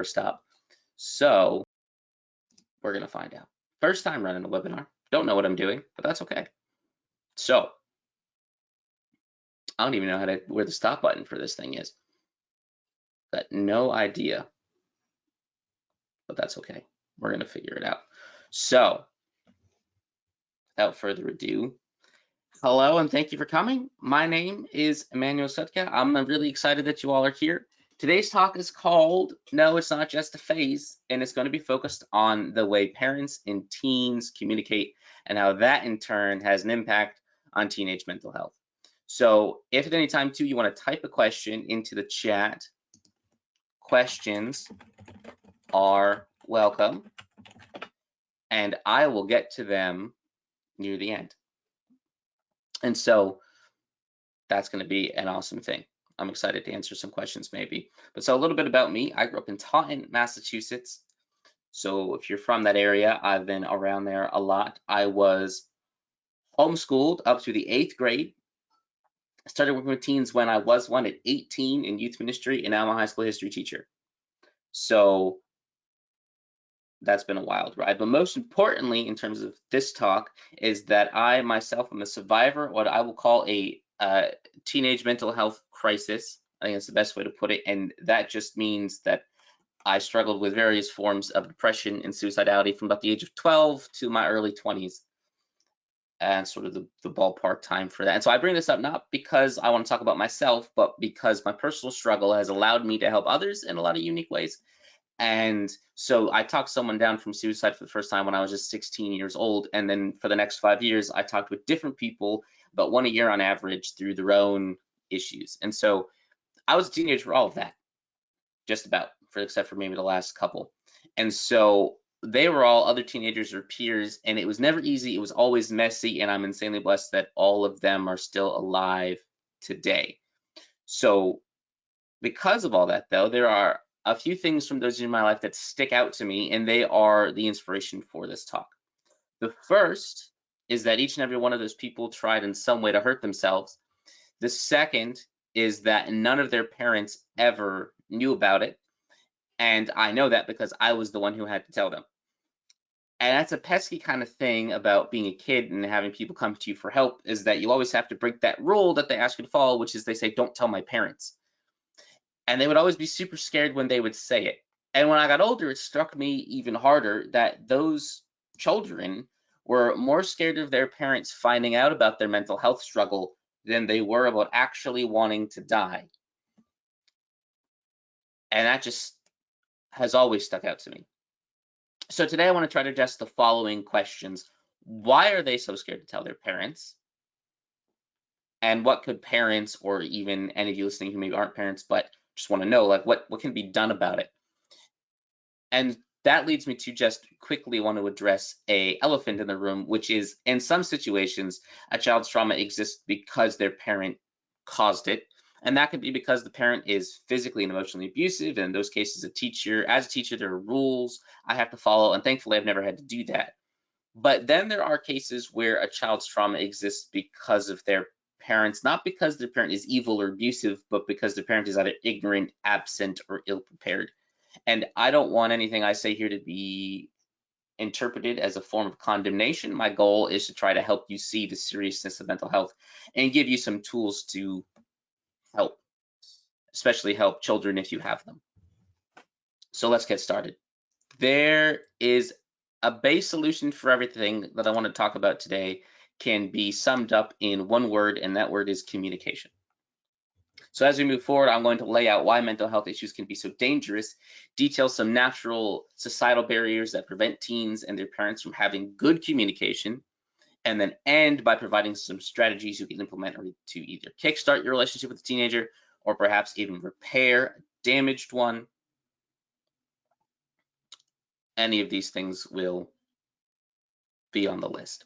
stop. So we're going to find out. First time running a webinar. Don't know what I'm doing, but that's okay. So I don't even know where the stop button for this thing is. Got no idea, but that's okay. We're going to figure it out. So without further ado, hello and thank you for coming. My name is Emmanuel Sutka. I'm really excited that you all are here. Today's talk is called No, It's Not Just a Phase, and it's going to be focused on the way parents and teens communicate and how that in turn has an impact on teenage mental health. So if at any time too you want to type a question into the chat, questions are welcome, and I will get to them near the end. And so that's going to be an awesome thing. I'm excited to answer some questions maybe. But so a little bit about me. I grew up in Taunton, Massachusetts. So if you're from that area, I've been around there a lot. I was homeschooled up to the 8th grade. I started working with teens when I was one at 18 in youth ministry, and now I'm a high school history teacher. So that's been a wild ride. But most importantly, in terms of this talk, is that I myself am a survivor, what I will call a teenage mental health crisis. I think that's the best way to put it. And that just means that I struggled with various forms of depression and suicidality from about the age of 12 to my early 20s, and sort of the ballpark time for that. And so I bring this up not because I want to talk about myself, but because my personal struggle has allowed me to help others in a lot of unique ways. And so I talked someone down from suicide for the first time when I was just 16 years old. And then for the next 5 years, I talked with different people, about one a year on average, through their own issues. And so I was a teenager for all of that, just about, except for maybe the last couple. And so they were all other teenagers or peers, and it was never easy. It was always messy, and I'm insanely blessed that all of them are still alive today. So because of all that, though, there are a few things from those in my life that stick out to me, and they are the inspiration for this talk. The first is that each and every one of those people tried in some way to hurt themselves. The second is that none of their parents ever knew about it. And I know that because I was the one who had to tell them. And that's a pesky kind of thing about being a kid and having people come to you for help, is that you always have to break that rule that they ask you to follow, which is they say, don't tell my parents. And they would always be super scared when they would say it. And when I got older, it struck me even harder that those children were more scared of their parents finding out about their mental health struggle than they were about actually wanting to die. And that just has always stuck out to me. So today I want to try to address the following questions. Why are they so scared to tell their parents? And what could parents, or even any of you listening who maybe aren't parents but just want to know, like what can be done about it? And that leads me to just quickly want to address an elephant in the room, which is, in some situations, a child's trauma exists because their parent caused it. And that could be because the parent is physically and emotionally abusive. And in those cases, as a teacher, there are rules I have to follow. And thankfully, I've never had to do that. But then there are cases where a child's trauma exists because of their parents, not because their parent is evil or abusive, but because their parent is either ignorant, absent, or ill-prepared. And I don't want anything I say here to be interpreted as a form of condemnation. My goal is to try to help you see the seriousness of mental health and give you some tools to help, especially help children if you have them. So let's get started. There is a base solution for everything that I want to talk about today can be summed up in one word, and that word is communication. So as we move forward, I'm going to lay out why mental health issues can be so dangerous, detail some natural societal barriers that prevent teens and their parents from having good communication, and then end by providing some strategies you can implement to either kickstart your relationship with the teenager or perhaps even repair a damaged one. Any of these things will be on the list.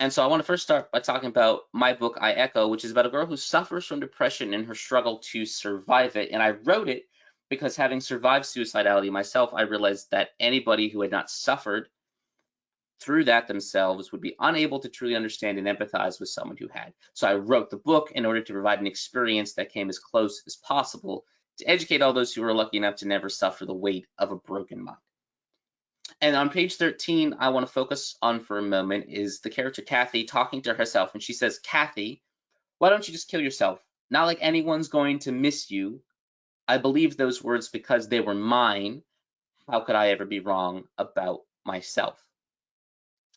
And so I want to first start by talking about my book, I Echo, which is about a girl who suffers from depression and her struggle to survive it. And I wrote it because, having survived suicidality myself, I realized that anybody who had not suffered through that themselves would be unable to truly understand and empathize with someone who had. So I wrote the book in order to provide an experience that came as close as possible to educate all those who are lucky enough to never suffer the weight of a broken mind. And on page 13, I want to focus on for a moment is the character Kathy talking to herself. And she says, Kathy, why don't you just kill yourself? Not like anyone's going to miss you. I believed those words because they were mine. How could I ever be wrong about myself?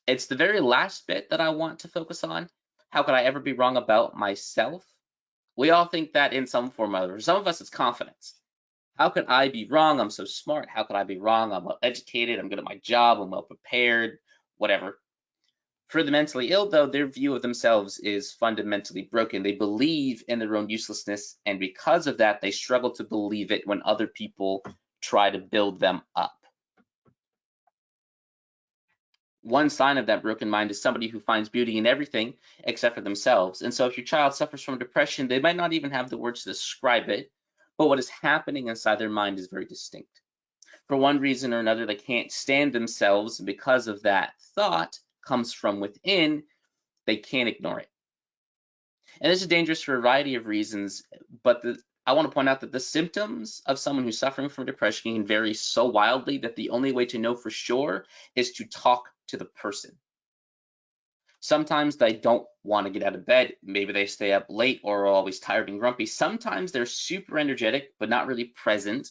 It's the very last bit that I want to focus on. How could I ever be wrong about myself? We all think that in some form or other. For some of us, it's confidence. How could I be wrong? I'm so smart. How could I be wrong? I'm well educated. I'm good at my job. I'm well prepared, whatever. For the mentally ill, though, their view of themselves is fundamentally broken. They believe in their own uselessness, and because of that, they struggle to believe it when other people try to build them up. One sign of that broken mind is somebody who finds beauty in everything except for themselves. And so if your child suffers from depression, they might not even have the words to describe it, but what is happening inside their mind is very distinct. For one reason or another, they can't stand themselves, and because of that thought comes from within, they can't ignore it. And this is dangerous for a variety of reasons, but I want to point out that the symptoms of someone who's suffering from depression can vary so wildly that the only way to know for sure is to talk to the person. Sometimes they don't want to get out of bed. Maybe they stay up late or are always tired and grumpy. Sometimes they're super energetic, but not really present,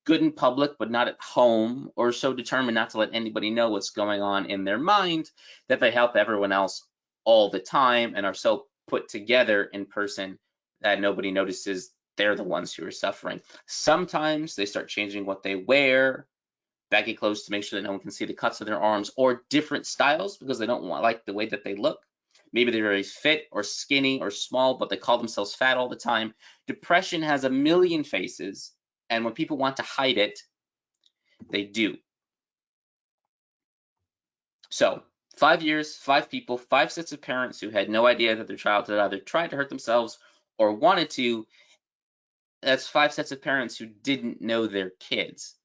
good in public, but not at home, or so determined not to let anybody know what's going on in their mind that they help everyone else all the time and are so put together in person that nobody notices they're the ones who are suffering. Sometimes they start changing what they wear, baggy clothes to make sure that no one can see the cuts of their arms, or different styles because they don't like the way that they look. Maybe they're very fit or skinny or small, but they call themselves fat all the time. Depression has a million faces, and when people want to hide it, they do. So 5 years, 5 people, 5 sets of parents who had no idea that their child had either tried to hurt themselves or wanted to. That's 5 sets of parents who didn't know their kids.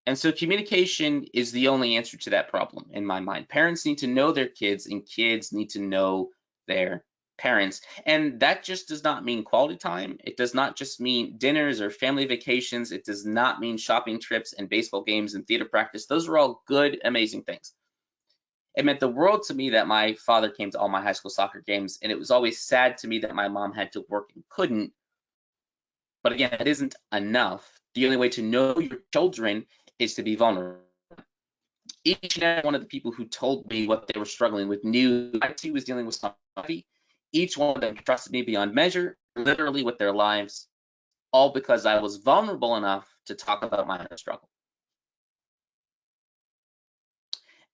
And so communication is the only answer to that problem in my mind. Parents need to know their kids, and kids need to know their parents. And that just does not mean quality time. It does not just mean dinners or family vacations. It does not mean shopping trips and baseball games and theater practice. Those are all good, amazing things. It meant the world to me that my father came to all my high school soccer games, and it was always sad to me that my mom had to work and couldn't. But again, that isn't enough. The only way to know your children is to be vulnerable. Each and every one of the people who told me what they were struggling with knew I too was dealing with something. Each one of them trusted me beyond measure, literally with their lives, all because I was vulnerable enough to talk about my own struggle.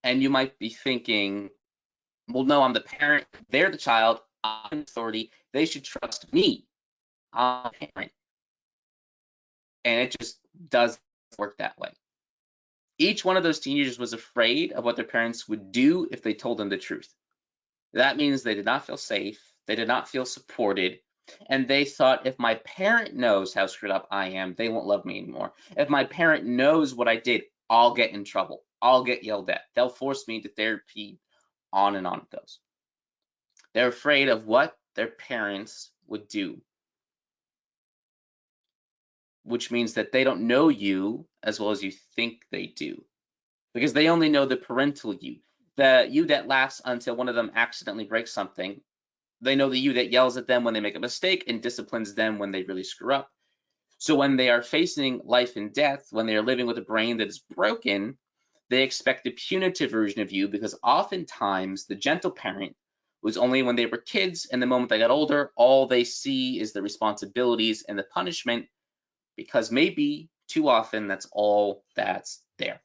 And you might be thinking, well, no, I'm the parent, they're the child, I'm authority, they should trust me. I'm a parent. And it just doesn't work that way. Each one of those teenagers was afraid of what their parents would do if they told them the truth. That means they did not feel safe, they did not feel supported, and they thought if my parent knows how screwed up I am, they won't love me anymore. If my parent knows what I did, I'll get in trouble. I'll get yelled at. They'll force me into therapy, on and on it goes. They're afraid of what their parents would do, which means that they don't know you as well as you think they do, because they only know the parental you, the you that laughs until one of them accidentally breaks something. They know the you that yells at them when they make a mistake and disciplines them when they really screw up. So when they are facing life and death, when they are living with a brain that is broken, they expect the punitive version of you, because oftentimes the gentle parent was only when they were kids, and the moment they got older, all they see is the responsibilities and the punishment, because maybe too often that's all that's there.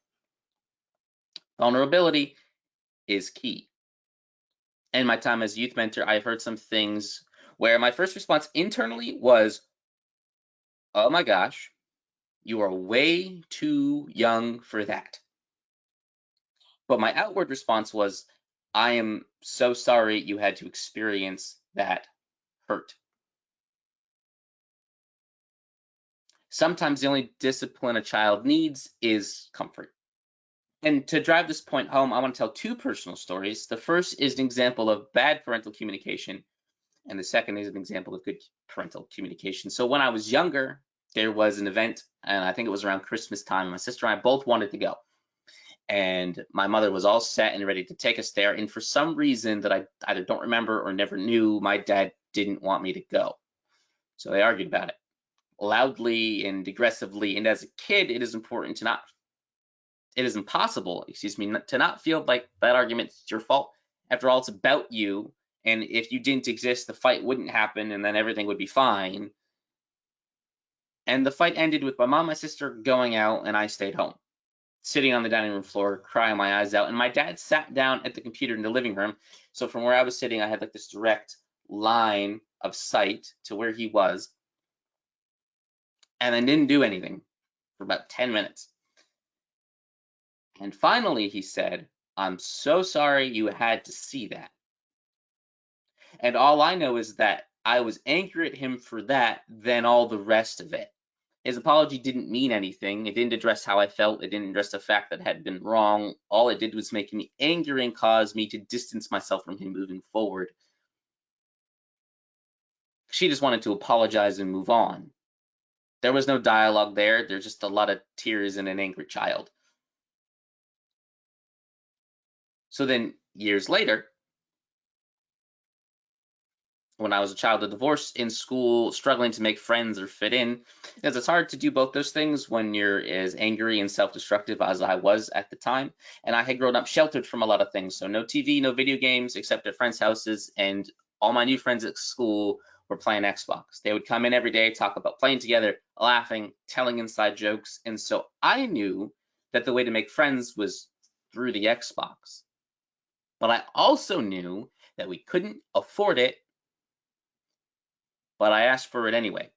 Vulnerability is key. In my time as a youth mentor, I've heard some things where my first response internally was, oh my gosh, you are way too young for that. But my outward response was, I am so sorry you had to experience that hurt. Sometimes the only discipline a child needs is comfort. And to drive this point home, I want to tell 2 personal stories. The first is an example of bad parental communication, and the second is an example of good parental communication. So when I was younger, there was an event, and I think it was around Christmas time. My sister and I both wanted to go. And my mother was all set and ready to take us there. And for some reason that I either don't remember or never knew, my dad didn't want me to go. So they argued about it loudly and aggressively. And as a kid, it is impossible, to not feel like that argument's your fault. After all, it's about you. And if you didn't exist, the fight wouldn't happen and then everything would be fine. And the fight ended with my mom and my sister going out, and I stayed home, sitting on the dining room floor, crying my eyes out. And my dad sat down at the computer in the living room. So from where I was sitting, I had like this direct line of sight to where he was, and then didn't do anything for about 10 minutes. And finally he said, "I'm so sorry you had to see that." And all I know is that I was angry at him for that than all the rest of it. His apology didn't mean anything. It didn't address how I felt. It didn't address the fact that I had been wrong. All it did was make me angry and cause me to distance myself from him moving forward. She just wanted to apologize and move on. There was no dialogue there. There's just a lot of tears and an angry child. So then, years later, when I was a child of divorce, in school, struggling to make friends or fit in, because it's hard to do both those things when you're as angry and self-destructive as I was at the time. And I had grown up sheltered from a lot of things. So no TV, no video games, except at friends' houses. And all my new friends at school were playing Xbox. They would come in every day, talk about playing together, laughing, telling inside jokes. And so I knew that the way to make friends was through the Xbox. But I also knew that we couldn't afford it, but I asked for it anyway.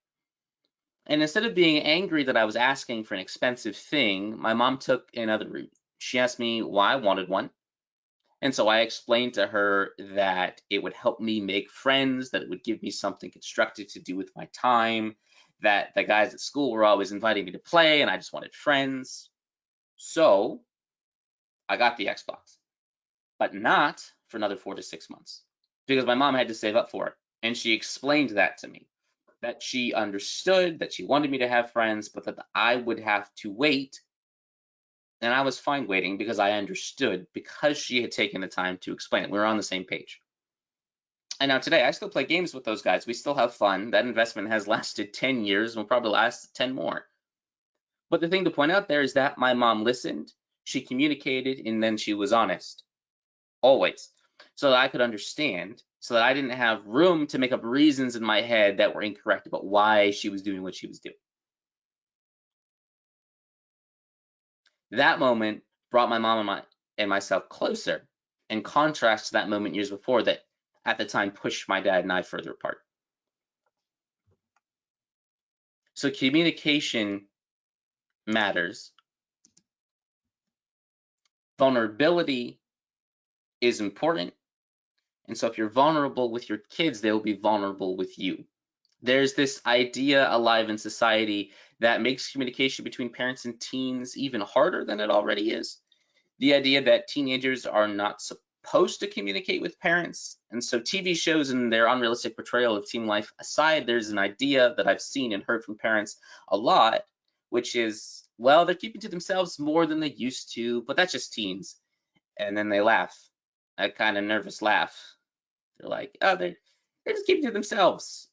And instead of being angry that I was asking for an expensive thing, my mom took another route. She asked me why I wanted one. And so I explained to her that it would help me make friends, that it would give me something constructive to do with my time, that the guys at school were always inviting me to play and I just wanted friends. So I got the Xbox, but not for another 4 to 6 months because my mom had to save up for it. And she explained that to me, that she understood that she wanted me to have friends, but that I would have to wait. And I was fine waiting because I understood, because she had taken the time to explain it. We were on the same page. And now today, I still play games with those guys. We still have fun. That investment has lasted 10 years and will probably last 10 more. But the thing to point out there is that my mom listened, she communicated, and then she was honest. Always. So that I could understand, so that I didn't have room to make up reasons in my head that were incorrect about why she was doing what she was doing. That moment brought my mom and myself closer, in contrast to that moment years before that at the time pushed my dad and I further apart. So communication matters. Vulnerability is important. And so if you're vulnerable with your kids, they will be vulnerable with you. There's this idea alive in society that makes communication between parents and teens even harder than it already is. The idea that teenagers are not supposed to communicate with parents. And so TV shows and their unrealistic portrayal of teen life aside, there's an idea that I've seen and heard from parents a lot, which is, well, they're keeping to themselves more than they used to, but that's just teens. And then they laugh, a kind of nervous laugh. They're like, oh, they're just keeping to themselves.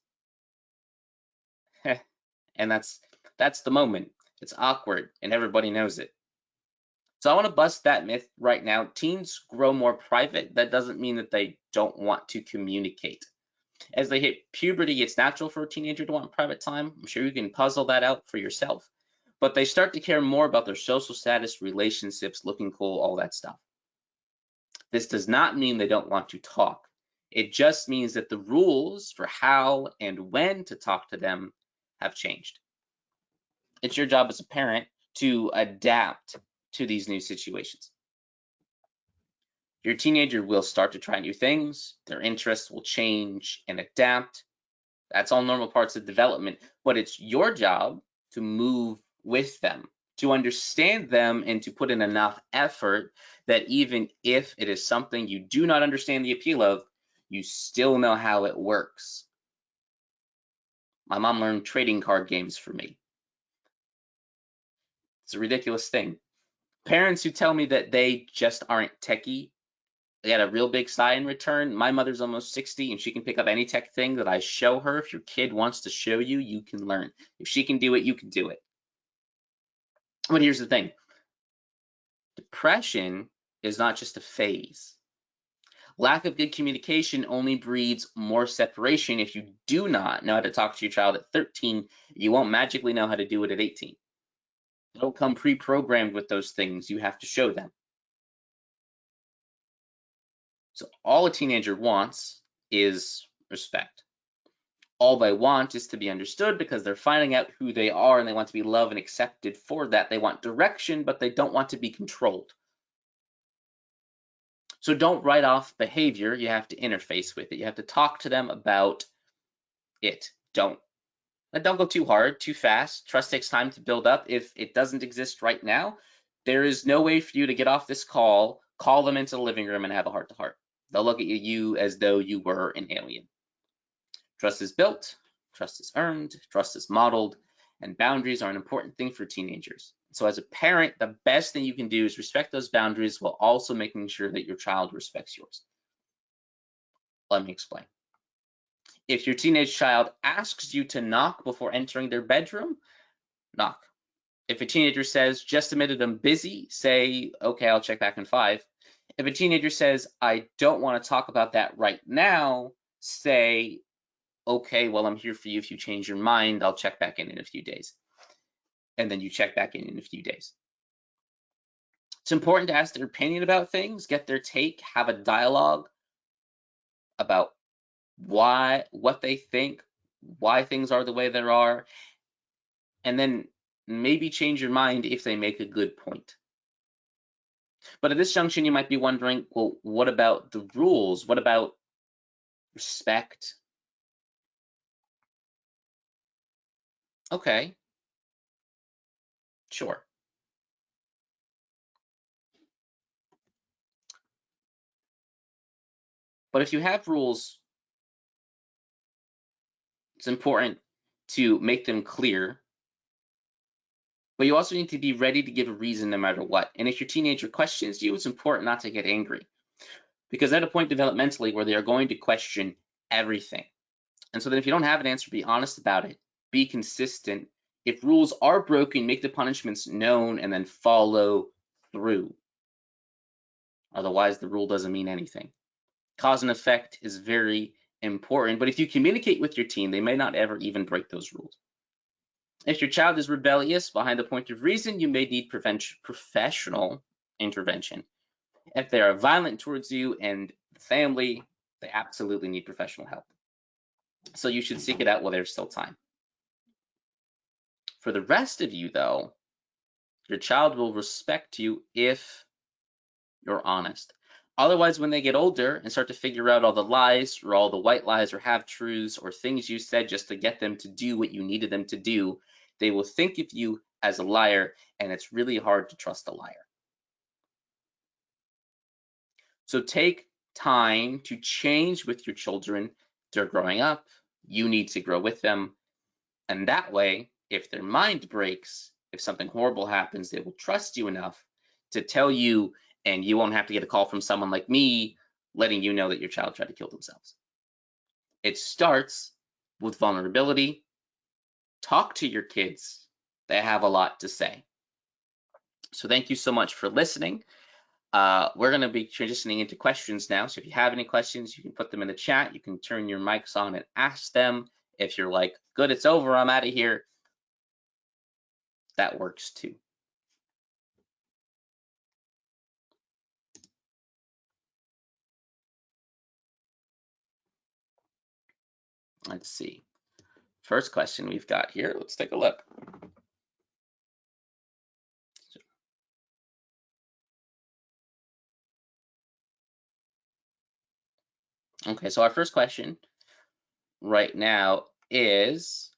And that's the moment. It's awkward and everybody knows it. So I want to bust that myth right now. Teens grow more private. That doesn't mean that they don't want to communicate. As they hit puberty, it's natural for a teenager to want private time. I'm sure you can puzzle that out for yourself. But they start to care more about their social status, relationships, looking cool, all that stuff. This does not mean they don't want to talk. It just means that the rules for how and when to talk to them have changed. It's your job as a parent to adapt to these new situations. Your teenager will start to try new things, their interests will change and adapt. That's all normal parts of development, but it's your job to move with them, to understand them, and to put in enough effort that even if it is something you do not understand the appeal of, you still know how it works. My mom learned trading card games for me. It's a ridiculous thing. Parents who tell me that they just aren't techie, they got a real big sigh in return. My mother's almost 60 and she can pick up any tech thing that I show her. If your kid wants to show you, you can learn. If she can do it, you can do it. But here's the thing. Depression is not just a phase. Lack of good communication only breeds more separation. If you do not know how to talk to your child at 13, you won't magically know how to do it at 18. They don't come pre-programmed with those things. You have to show them. So all a teenager wants is respect. All they want is to be understood because they're finding out who they are and they want to be loved and accepted for that. They want direction, but they don't want to be controlled. So don't write off behavior. You have to interface with it. You have to talk to them about it. Don't go too hard, too fast. Trust takes time to build up. If it doesn't exist right now, there is no way for you to get off this call them into the living room and have a heart-to-heart. They'll look at you as though you were an alien. Trust is built, trust is earned, trust is modeled, and boundaries are an important thing for teenagers. So as a parent, the best thing you can do is respect those boundaries while also making sure that your child respects yours. Let me explain. If your teenage child asks you to knock before entering their bedroom, knock. If a teenager says, just a minute, I'm busy, say, okay, I'll check back in 5. If a teenager says, I don't want to talk about that right now, say, okay, well, I'm here for you. If you change your mind, I'll check back in a few days. And then you check back in a few days. It's important to ask their opinion about things, get their take, have a dialogue about what they think, why things are the way they are, and then maybe change your mind if they make a good point. But at this junction, you might be wondering, well, what about the rules? What about respect? Okay, sure. But if you have rules, it's important to make them clear, but you also need to be ready to give a reason no matter what. And if your teenager questions you, it's important not to get angry, because at a point developmentally where they are going to question everything. And so then if you don't have an answer, be honest about it, be consistent. If rules are broken, make the punishments known and then follow through. Otherwise, the rule doesn't mean anything. Cause and effect is very important, but if you communicate with your teen, they may not ever even break those rules. If your child is rebellious behind the point of reason, you may need professional intervention. If they are violent towards you and the family, they absolutely need professional help. So you should seek it out while there's still time. For the rest of you, though, your child will respect you if you're honest. Otherwise, when they get older and start to figure out all the lies or all the white lies or half-truths or things you said just to get them to do what you needed them to do, they will think of you as a liar, and it's really hard to trust a liar. So take time to change with your children. They're growing up. You need to grow with them. And that way, if their mind breaks, if something horrible happens, they will trust you enough to tell you, and you won't have to get a call from someone like me letting you know that your child tried to kill themselves. It starts with vulnerability. Talk to your kids. They have a lot to say. So thank you so much for listening. We're going to be transitioning into questions now. So if you have any questions, you can put them in the chat. You can turn your mics on and ask them. If you're like, good, it's over, I'm out of here, that works too. Let's see. First question we've got here. Let's take a look. Okay, so our first question right now is,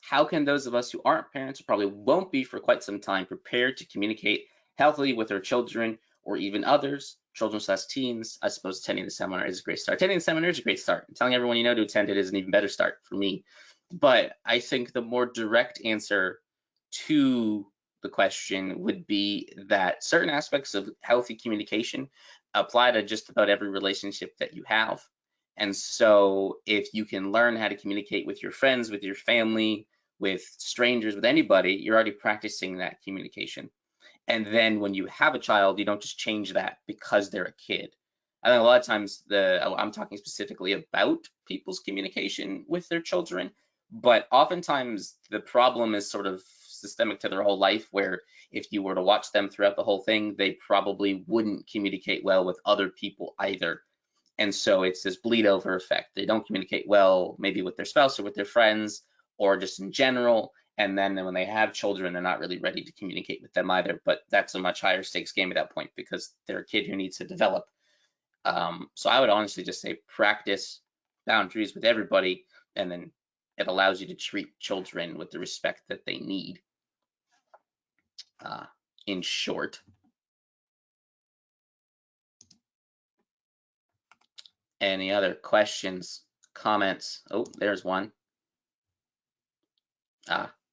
how can those of us who aren't parents or probably won't be for quite some time prepare to communicate healthily with our children or even others, children/teens? I suppose attending the seminar is a great start. Attending the seminar is a great start. Telling everyone you know to attend it is an even better start for me. But I think the more direct answer to the question would be that certain aspects of healthy communication apply to just about every relationship that you have. And so if you can learn how to communicate with your friends, with your family, with strangers, with anybody, you're already practicing that communication. And then when you have a child, you don't just change that because they're a kid. I think a lot of times I'm talking specifically about people's communication with their children, but oftentimes the problem is sort of systemic to their whole life, where if you were to watch them throughout the whole thing, they probably wouldn't communicate well with other people either. And so it's this bleed over effect. They don't communicate well, maybe with their spouse or with their friends, or just in general. And then when they have children, they're not really ready to communicate with them either. But that's a much higher stakes game at that point because they're a kid who needs to develop. So I would honestly just say practice boundaries with everybody, and then it allows you to treat children with the respect that they need. In short. Any other questions, comments? Oh, there's one.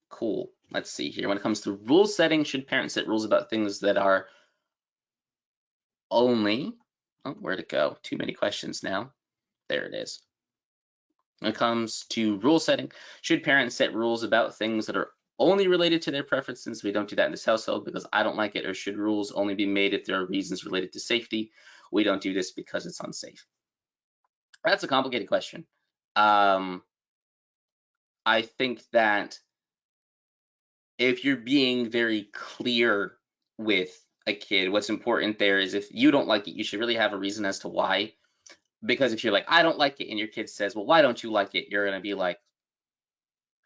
Cool. Let's see here. When it comes to rule setting, should parents set rules about things that are only, oh, where'd it go? Too many questions now. There it is. When it comes to rule setting, should parents set rules about things that are only related to their preferences? We don't do that in this household because I don't like it. Or should rules only be made if there are reasons related to safety? We don't do this because it's unsafe. That's a complicated question. I think that if you're being very clear with a kid, what's important there is if you don't like it, you should really have a reason as to why. Because if you're like, I don't like it, and your kid says, well, why don't you like it? You're going to be like,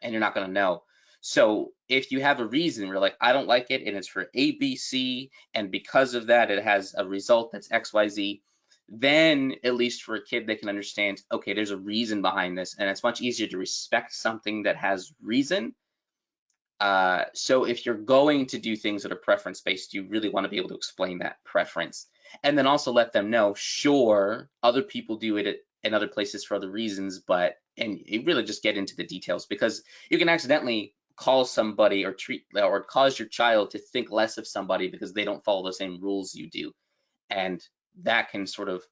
and you're not going to know. So if you have a reason, you're like, I don't like it, and it's for A, B, C, and because of that, it has a result that's X, Y, Z, then at least for a kid, they can understand, okay, there's a reason behind this, and it's much easier to respect something that has reason. So if you're going to do things that are preference-based, you really want to be able to explain that preference. And then also let them know, sure, other people do it in other places for other reasons, but, and you really just get into the details, because you can accidentally call somebody or cause your child to think less of somebody because they don't follow the same rules you do. And that can sort of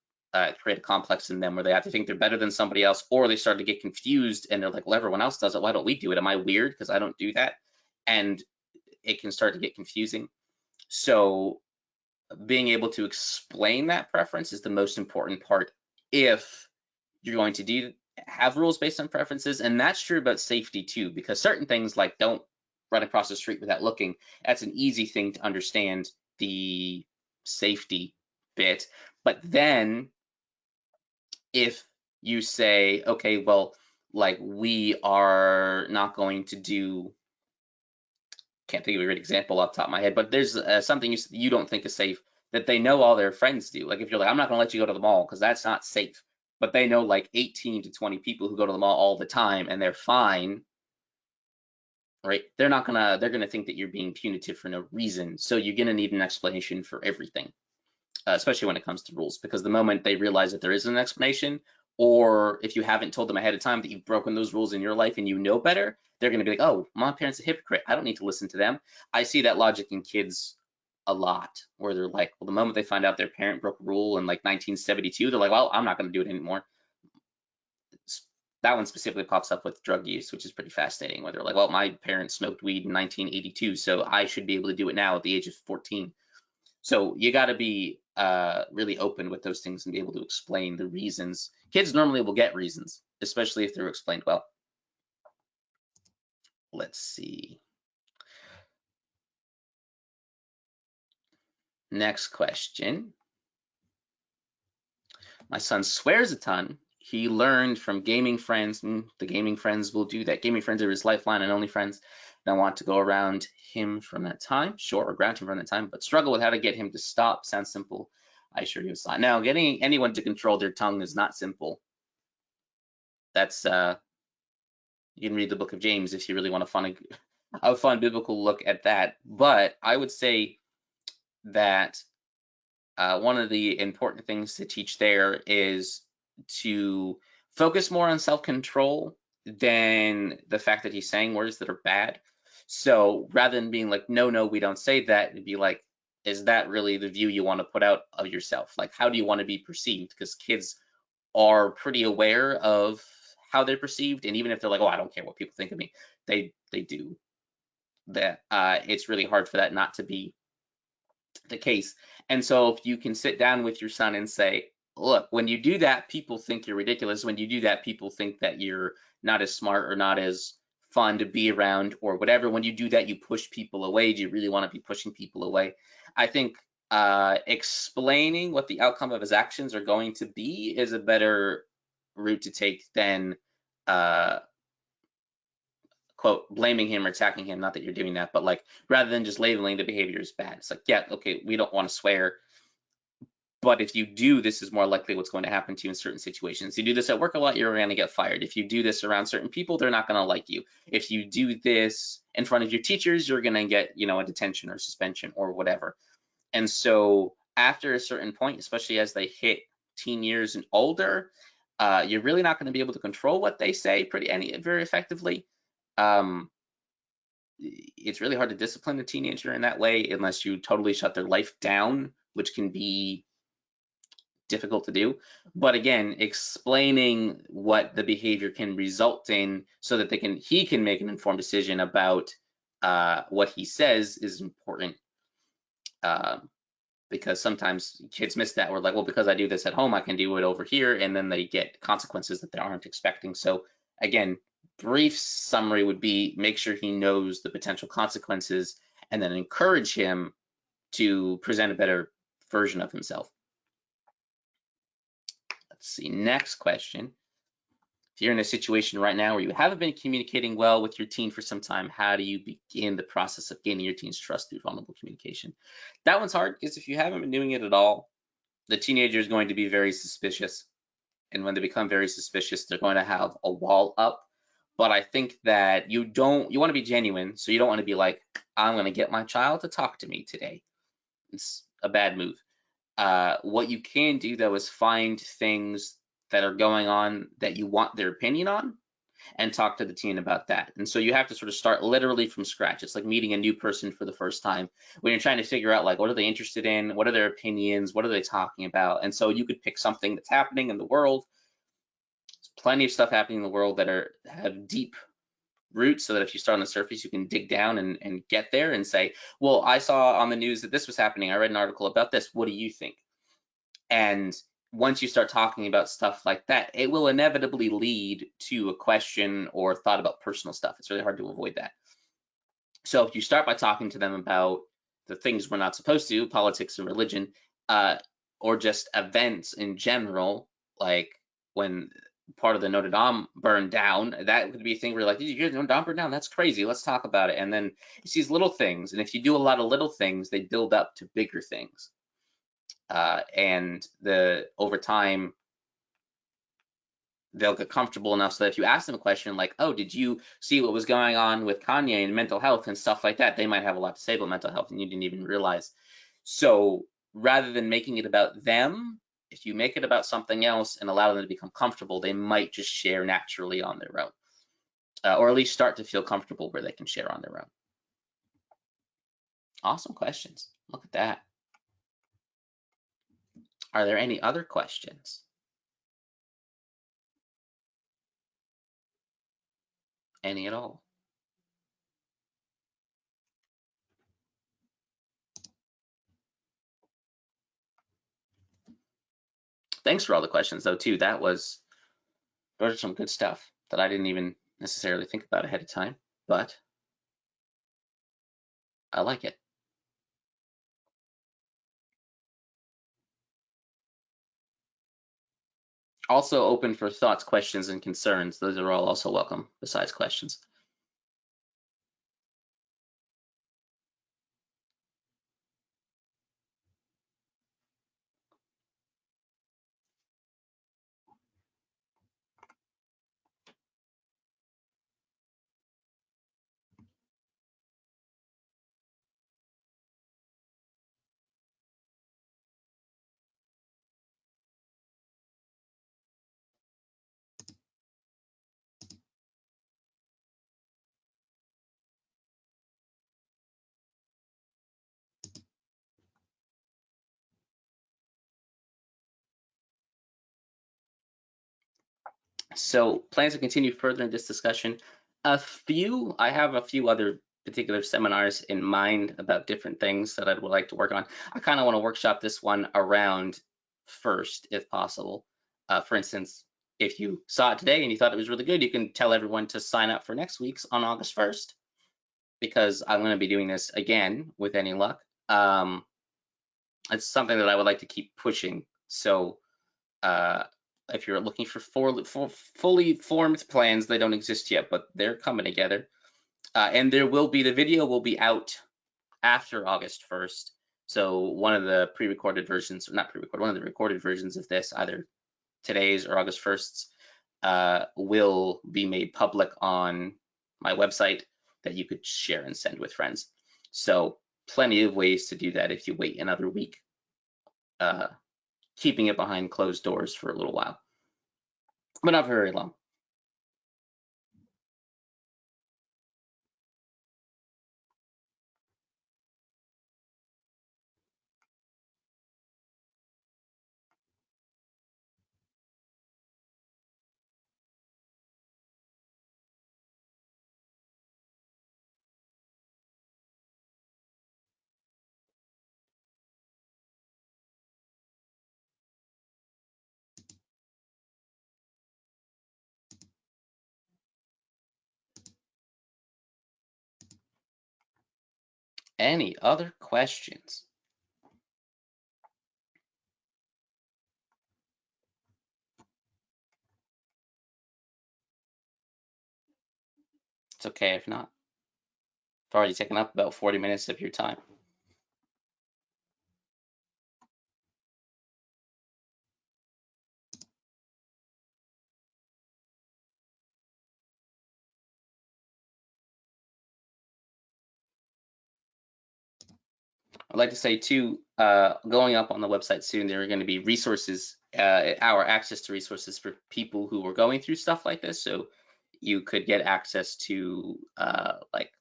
create a complex in them where they have to think they're better than somebody else, or they start to get confused and they're like, well, everyone else does it, why don't we do it? Am I weird because I don't do that? And it can start to get confusing. So being able to explain that preference is the most important part if you're going to have rules based on preferences. And that's true about safety too, because certain things like don't run across the street without looking, that's an easy thing to understand, the safety bit. But then if you say, okay, well, like we are not going to do, can't think of a great example off the top of my head, but there's something you don't think is safe that they know all their friends do. Like if you're like, I'm not gonna let you go to the mall because that's not safe, but they know like 18 to 20 people who go to the mall all the time and they're fine, right? They're gonna think that you're being punitive for no reason. So you're gonna need an explanation for everything, especially when it comes to rules, because the moment they realize that there is an explanation, or if you haven't told them ahead of time that you've broken those rules in your life and you know better, they're going to be like, oh, my parent's a hypocrite, I don't need to listen to them. I see that logic in kids a lot, where they're like, well, the moment they find out their parent broke a rule in like 1972, they're like, well, I'm not going to do it anymore. That one specifically pops up with drug use, which is pretty fascinating, where they're like, well, my parents smoked weed in 1982, so I should be able to do it now at the age of 14. So you got to be really open with those things and be able to explain the reasons. Kids normally will get reasons, especially if they're explained well. Let's see. Next question. My son swears a ton. He learned from gaming friends. The gaming friends will do that. Gaming friends are his lifeline and only friends. And I want to go around him from that time, sure, or ground him from that time, but struggle with how to get him to stop. Sounds simple. I assure you it's not. Now, getting anyone to control their tongue is not simple. That's you can read the book of James if you really want a fun biblical look at that. But I would say that one of the important things to teach there is to focus more on self-control than the fact that he's saying words that are bad. So rather than being like, no, no, we don't say that, it'd be like, is that really the view you want to put out of yourself? Like, how do you want to be perceived? Because kids are pretty aware of how they're perceived, and even if they're like, oh, I don't care what people think of me, they do that. It's really hard for that not to be the case. And so if you can sit down with your son and say, look, when you do that, people think you're ridiculous. When you do that, people think that you're not as smart or not as fun to be around or whatever. When you do that, you push people away. Do you really want to be pushing people away? I think explaining what the outcome of his actions are going to be is a better route to take than uh, quote blaming him or attacking him. Not that you're doing that, but like rather than just labeling the behavior as bad, it's like, yeah, okay, we don't want to swear, but if you do, this is more likely what's going to happen to you in certain situations. You do this at work a lot, you're going to get fired. If you do this around certain people, they're not going to like you. If you do this in front of your teachers, you're going to get, a detention or suspension or whatever. And so after a certain point, especially as they hit teen years and older, you're really not going to be able to control what they say very effectively. It's really hard to discipline a teenager in that way unless you totally shut their life down, which can be difficult to do. But again, explaining what the behavior can result in so that he can make an informed decision about what he says is important. Because sometimes kids miss that. We're like, well, because I do this at home, I can do it over here, and then they get consequences that they aren't expecting. So again, brief summary would be make sure he knows the potential consequences and then encourage him to present a better version of himself. Let's see, next question. If you're in a situation right now where you haven't been communicating well with your teen for some time, how do you begin the process of gaining your teen's trust through vulnerable communication? That one's hard because if you haven't been doing it at all, the teenager is going to be very suspicious. And when they become very suspicious, they're going to have a wall up. But I think that you want to be genuine. So you don't want to be like, I'm going to get my child to talk to me today. It's a bad move. What you can do though is find things that are going on that you want their opinion on and talk to the teen about that. And so you have to sort of start literally from scratch. It's like meeting a new person for the first time when you're trying to figure out like what are they interested in, what are their opinions, what are they talking about. And so you could pick something that's happening in the world. There's plenty of stuff happening in the world that have deep roots, so that if you start on the surface, you can dig down and get there and say, well, I saw on the news that this was happening. I read an article about this. What do you think? And once you start talking about stuff like that, it will inevitably lead to a question or thought about personal stuff. It's really hard to avoid that. So if you start by talking to them about the things we're not supposed to, politics and religion, or just events in general, like when part of the Notre Dame burned down, that would be a thing where you're like, did you hear Notre Dame burned down? That's crazy. Let's talk about it. And then it's these little things. And if you do a lot of little things, they build up to bigger things. And over time, they'll get comfortable enough so that if you ask them a question like, oh, did you see what was going on with Kanye and mental health and stuff like that, they might have a lot to say about mental health and you didn't even realize. So rather than making it about them, if you make it about something else and allow them to become comfortable, they might just share naturally on their own, or at least start to feel comfortable where they can share on their own. Awesome questions. Look at that. Are there any other questions? Any at all? Thanks for all the questions though too. Those are some good stuff that I didn't even necessarily think about ahead of time, but I like it. Also open for thoughts, questions, and concerns. Those are all also welcome besides questions. So plans to continue further in this discussion. I have a few other particular seminars in mind about different things that I would like to work on. I kind of want to workshop this one around first, if possible. For instance, if you saw it today and you thought it was really good, you can tell everyone to sign up for next week's on August 1st, because I'm going to be doing this again with any luck. It's something that I would like to keep pushing. So if you're looking for fully formed plans, they don't exist yet, but they're coming together. And the video will be out after August 1st. So one of the pre-recorded versions, or not pre-recorded, one of the recorded versions of this, either today's or August 1st's, will be made public on my website that you could share and send with friends. So plenty of ways to do that if you wait another week, keeping it behind closed doors for a little while, but not very long. Any other questions? It's okay if not. I've already taken up about 40 minutes of your time. I'd like to say too, going up on the website soon, there are going to be resources, our access to resources for people who are going through stuff like this. So you could get access to like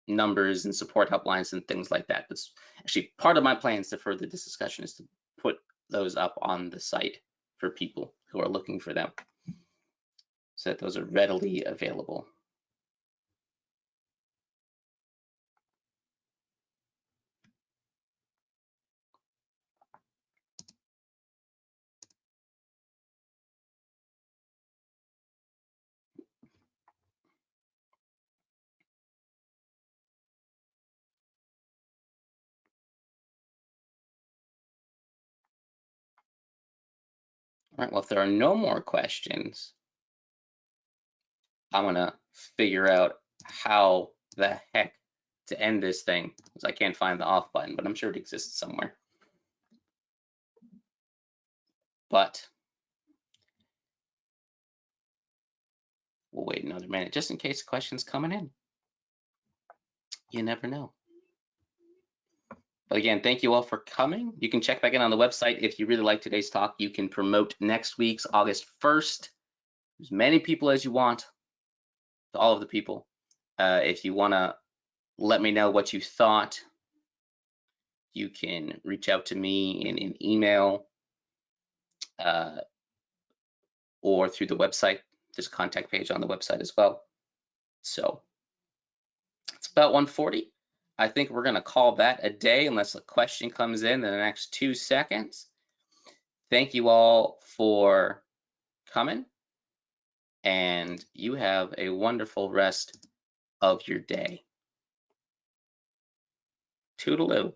numbers and support helplines and things like that. That's actually part of my plans to further this discussion, is to put those up on the site for people who are looking for them, so that those are readily available. All right, well, if there are no more questions, I'm gonna figure out how the heck to end this thing, because I can't find the off button, but I'm sure it exists somewhere. But we'll wait another minute just in case questions coming in. You never know. But again, thank you all for coming. You can check back in on the website if you really like today's talk. You can promote next week's August 1st. As many people as you want, to all of the people. If you want to let me know what you thought, you can reach out to me in an email or through the website. There's a contact page on the website as well. So it's about 1:40. I think we're going to call that a day unless a question comes in the next 2 seconds. Thank you all for coming, and you have a wonderful rest of your day. Toodaloo.